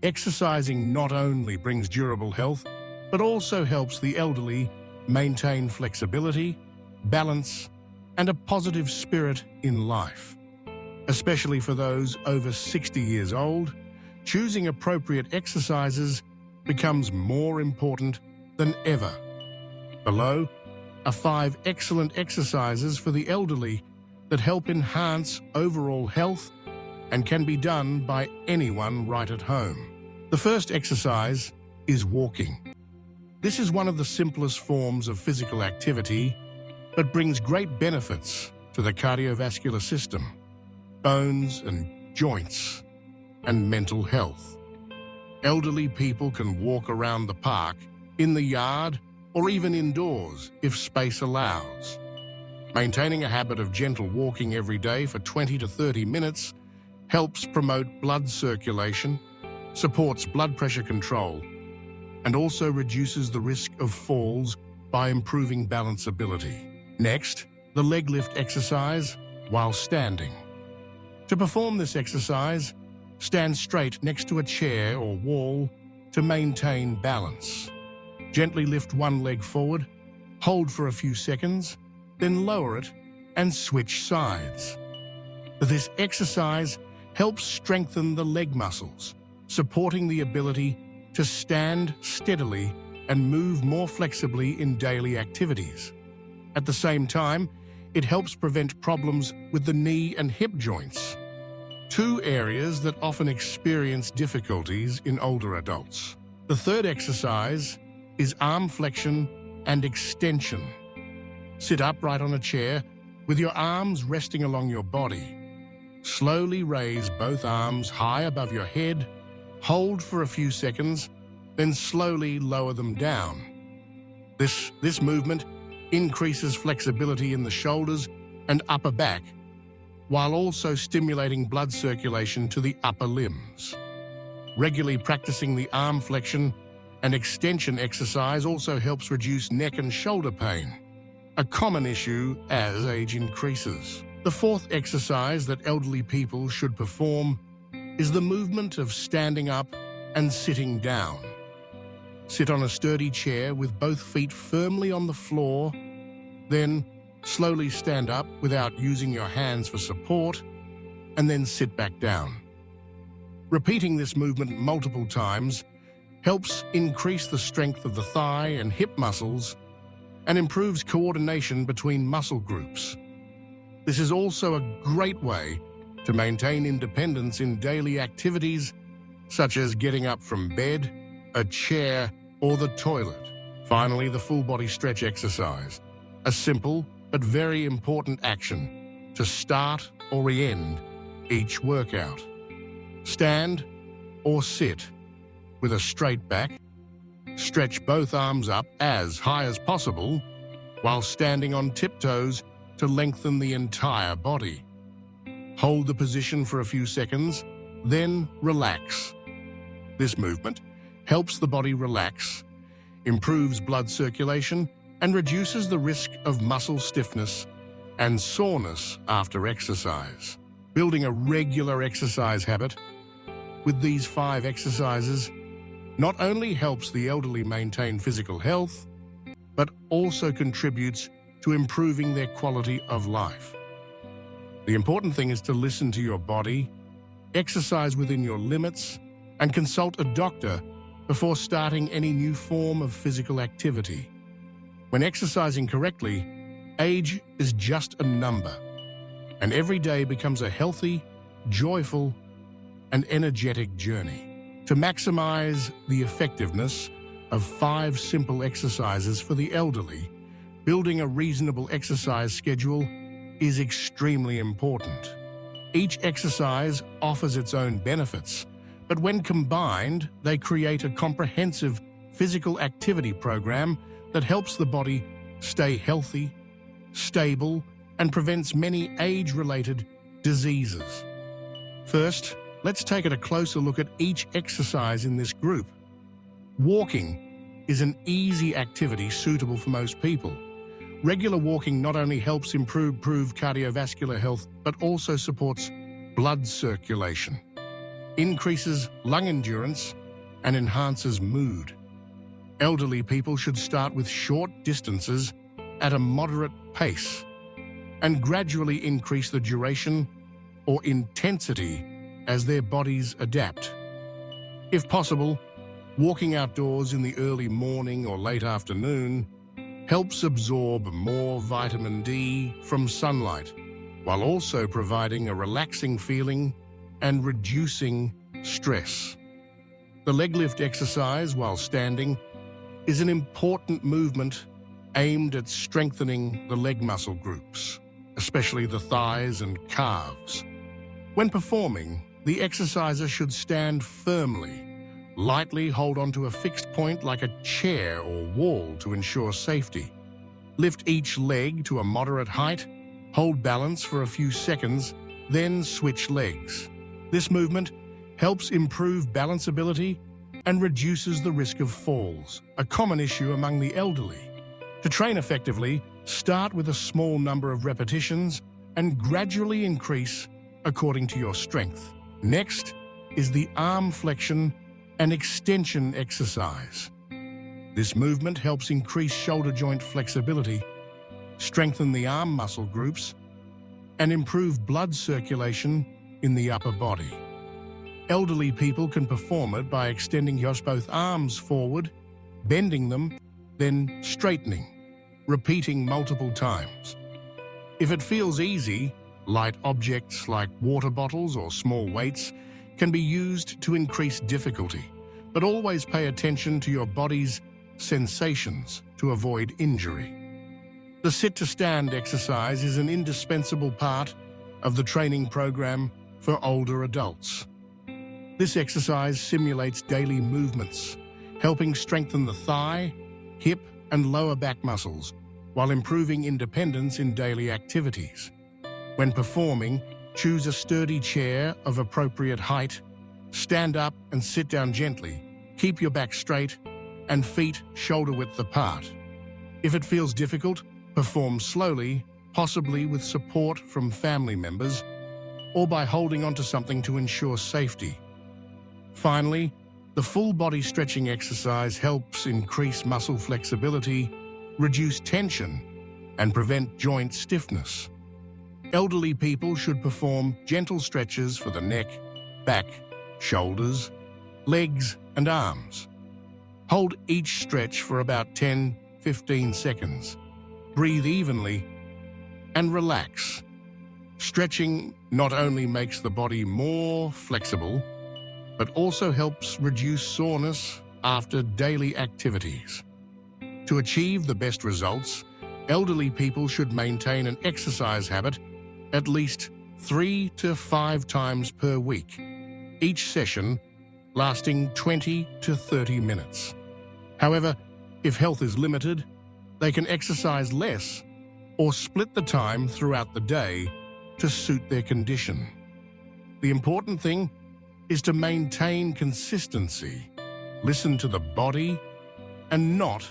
Exercising not only brings durable health, but also helps the elderly maintain flexibility, balance, and a positive spirit in life. Especially for those over 60 years old, choosing appropriate exercises becomes more important than ever. Below are 5 excellent exercises for the elderly that help enhance overall health and can be done by anyone right at home. The first exercise is walking. This is one of the simplest forms of physical activity, but brings great benefits to the cardiovascular system, bones and joints, and mental health. Elderly people can walk around the park, in the yard, or even indoors if space allows. Maintaining a habit of gentle walking every day for 20 to 30 minutes helps promote blood circulation, supports blood pressure control, and also reduces the risk of falls by improving balanceability. Next, the leg lift exercise while standing. To perform this exercise, stand straight next to a chair or wall to maintain balance. Gently lift one leg forward, hold for a few seconds, then lower it and switch sides. This exercise helps strengthen the leg muscles, supporting the ability to stand steadily and move more flexibly in daily activities. At the same time, it helps prevent problems with the knee and hip joints, 2 areas that often experience difficulties in older adults. The third exercise is arm flexion and extension. Sit upright on a chair with your arms resting along your body. Slowly raise both arms high above your head, hold for a few seconds, then slowly lower them down. This movement increases flexibility in the shoulders and upper back, while also stimulating blood circulation to the upper limbs. Regularly practicing the arm flexion and extension exercise also helps reduce neck and shoulder pain, a common issue as age increases. The fourth exercise that elderly people should perform is the movement of standing up and sitting down. Sit on a sturdy chair with both feet firmly on the floor, then slowly stand up without using your hands for support, and then sit back down. Repeating this movement multiple times helps increase the strength of the thigh and hip muscles and improves coordination between muscle groups. This is also a great way to maintain independence in daily activities such as getting up from bed, a chair, or the toilet. Finally, the full body stretch exercise, a simple but very important action to start or end each workout. Stand or sit with a straight back. Stretch both arms up as high as possible while standing on tiptoes to lengthen the entire body. Hold the position for a few seconds, then relax. This movement helps the body relax, improves blood circulation, and reduces the risk of muscle stiffness and soreness after exercise. Building a regular exercise habit with these 5 exercises not only helps the elderly maintain physical health, but also contributes to improving their quality of life. The important thing is to listen to your body, exercise within your limits, and consult a doctor before starting any new form of physical activity. When exercising correctly, age is just a number, and every day becomes a healthy, joyful, and energetic journey. To maximize the effectiveness of 5 simple exercises for the elderly, building a reasonable exercise schedule is extremely important. Each exercise offers its own benefits, but when combined, they create a comprehensive physical activity program that helps the body stay healthy, stable, and prevents many age-related diseases. First, let's take a closer look at each exercise in this group. Walking is an easy activity suitable for most people. Regular walking not only helps improve cardiovascular health, but also supports blood circulation. increases lung endurance, and enhances mood. Elderly people should start with short distances at a moderate pace and gradually increase the duration or intensity as their bodies adapt. If possible, walking outdoors in the early morning or late afternoon helps absorb more vitamin D from sunlight, while also providing a relaxing feeling and reducing stress. The leg lift exercise while standing is an important movement aimed at strengthening the leg muscle groups, especially the thighs and calves. When performing, the exerciser should stand firmly, lightly hold onto a fixed point like a chair or wall to ensure safety. Lift each leg to a moderate height, hold balance for a few seconds, then switch legs. This movement helps improve balanceability and reduces the risk of falls, a common issue among the elderly. To train effectively, start with a small number of repetitions and gradually increase according to your strength. Next is the arm flexion and extension exercise. This movement helps increase shoulder joint flexibility, strengthen the arm muscle groups, and improve blood circulation in the upper body. Elderly people can perform it by extending both arms forward, bending them, then straightening, repeating multiple times. If it feels easy, light objects like water bottles or small weights can be used to increase difficulty, but always pay attention to your body's sensations to avoid injury. The sit-to-stand exercise is an indispensable part of the training program for older adults. This exercise simulates daily movements, helping strengthen the thigh, hip, and lower back muscles, while improving independence in daily activities. When performing, choose a sturdy chair of appropriate height, stand up and sit down gently, keep your back straight, and feet shoulder-width apart. If it feels difficult, perform slowly, possibly with support from family members, or by holding onto something to ensure safety. Finally, the full body stretching exercise helps increase muscle flexibility, reduce tension, and prevent joint stiffness. Elderly people should perform gentle stretches for the neck, back, shoulders, legs, and arms. Hold each stretch for about 10-15 seconds. Breathe evenly and relax. Stretching not only makes the body more flexible, but also helps reduce soreness after daily activities. To achieve the best results, elderly people should maintain an exercise habit at least 3 to 5 times per week, each session lasting 20 to 30 minutes. However, if health is limited, they can exercise less or split the time throughout the day to suit their condition. The important thing is to maintain consistency, listen to the body, and not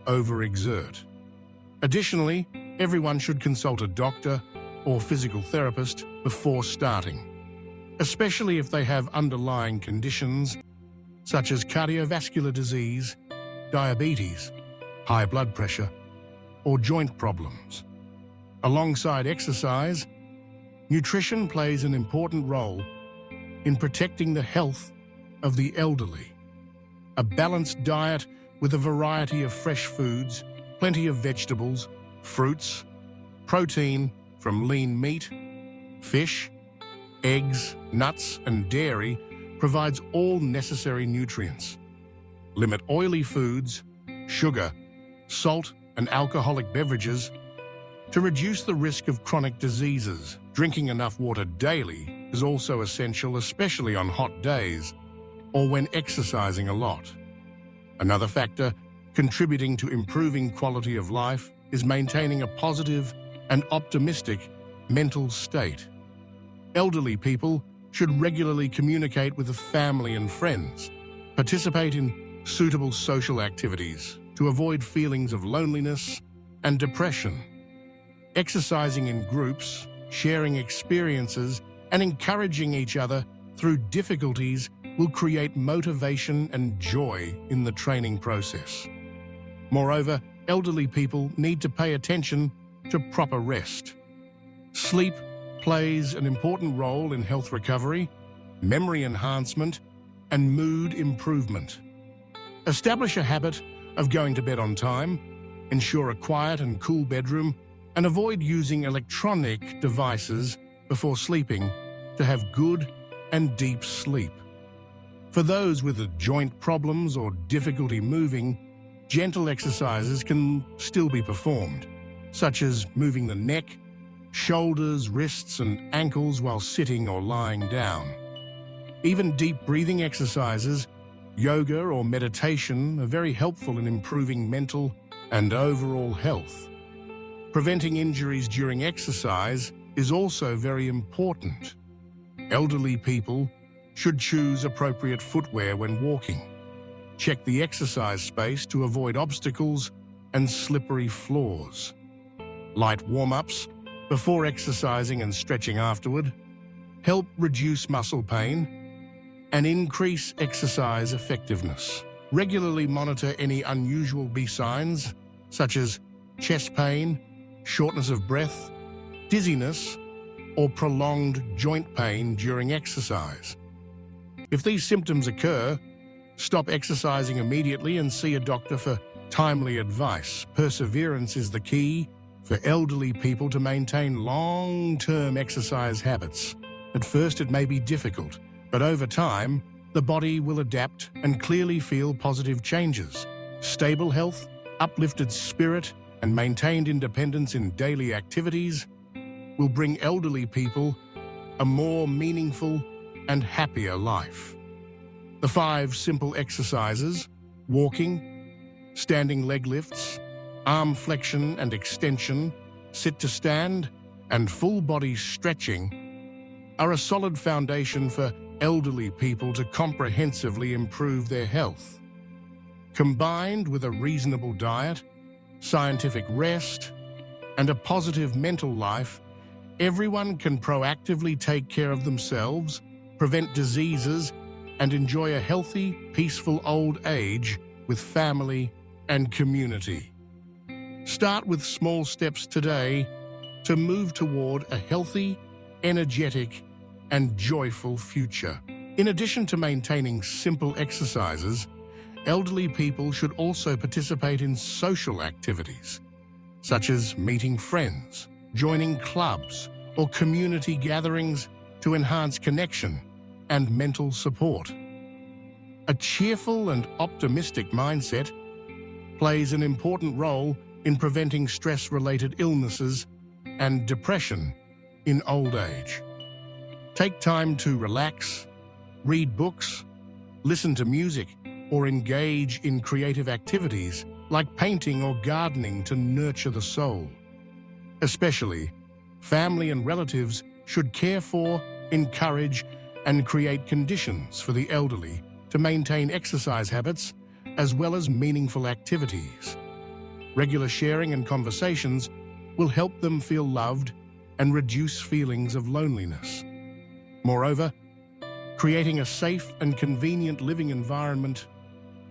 overexert. Additionally, everyone should consult a doctor or physical therapist before starting, especially if they have underlying conditions such as cardiovascular disease, diabetes, high blood pressure, or joint problems. Alongside exercise, nutrition plays an important role in protecting the health of the elderly. A balanced diet with a variety of fresh foods, plenty of vegetables, fruits, protein from lean meat, fish, eggs, nuts, and dairy provides all necessary nutrients. Limit oily foods, sugar, salt, and alcoholic beverages to reduce the risk of chronic diseases. Drinking enough water daily is also essential, especially on hot days or when exercising a lot. Another factor contributing to improving quality of life is maintaining a positive and optimistic mental state. Elderly people should regularly communicate with the family and friends, participate in suitable social activities to avoid feelings of loneliness and depression. Exercising in groups, sharing experiences, and encouraging each other through difficulties will create motivation and joy in the training process. Moreover, elderly people need to pay attention to proper rest. Sleep plays an important role in health recovery, memory enhancement, and mood improvement. Establish a habit of going to bed on time, ensure a quiet and cool bedroom, and avoid using electronic devices before sleeping to have good and deep sleep. For those with joint problems or difficulty moving, gentle exercises can still be performed, such as moving the neck, shoulders, wrists, and ankles while sitting or lying down. Even deep breathing exercises, yoga or meditation are very helpful in improving mental and overall health. Preventing injuries during exercise is also very important. Elderly people should choose appropriate footwear when walking. Check the exercise space to avoid obstacles and slippery floors. Light warm-ups before exercising and stretching afterward help reduce muscle pain and increase exercise effectiveness. Regularly monitor any unusual signs such as chest pain, shortness of breath, dizziness, or prolonged joint pain during exercise. If these symptoms occur, stop exercising immediately and see a doctor for timely advice. Perseverance is the key for elderly people to maintain long-term exercise habits. At first, it may be difficult, but over time, the body will adapt and clearly feel positive changes. Stable health, uplifted spirit, and maintained independence in daily activities will bring elderly people a more meaningful and happier life. The 5 simple exercises, walking, standing leg lifts, arm flexion and extension, sit to stand, and full body stretching, are a solid foundation for elderly people to comprehensively improve their health. Combined with a reasonable diet, scientific rest, and a positive mental life, everyone can proactively take care of themselves, prevent diseases, and enjoy a healthy, peaceful old age with family and community. Start with small steps today to move toward a healthy, energetic, and joyful future. In addition to maintaining simple exercises, elderly people should also participate in social activities, such as meeting friends, joining clubs, or community gatherings to enhance connection and mental support. A cheerful and optimistic mindset plays an important role in preventing stress-related illnesses and depression in old age. Take time to relax, read books, listen to music, or engage in creative activities like painting or gardening to nurture the soul. Especially, family and relatives should care for, encourage, and create conditions for the elderly to maintain exercise habits as well as meaningful activities. Regular sharing and conversations will help them feel loved and reduce feelings of loneliness. Moreover, creating a safe and convenient living environment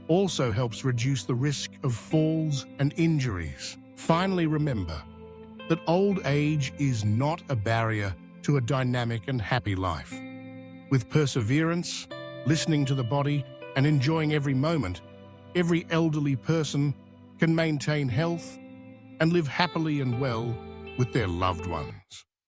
also helps reduce the risk of falls and injuries. Finally, remember that old age is not a barrier to a dynamic and happy life. With perseverance, listening to the body, and enjoying every moment, every elderly person can maintain health and live happily and well with their loved ones.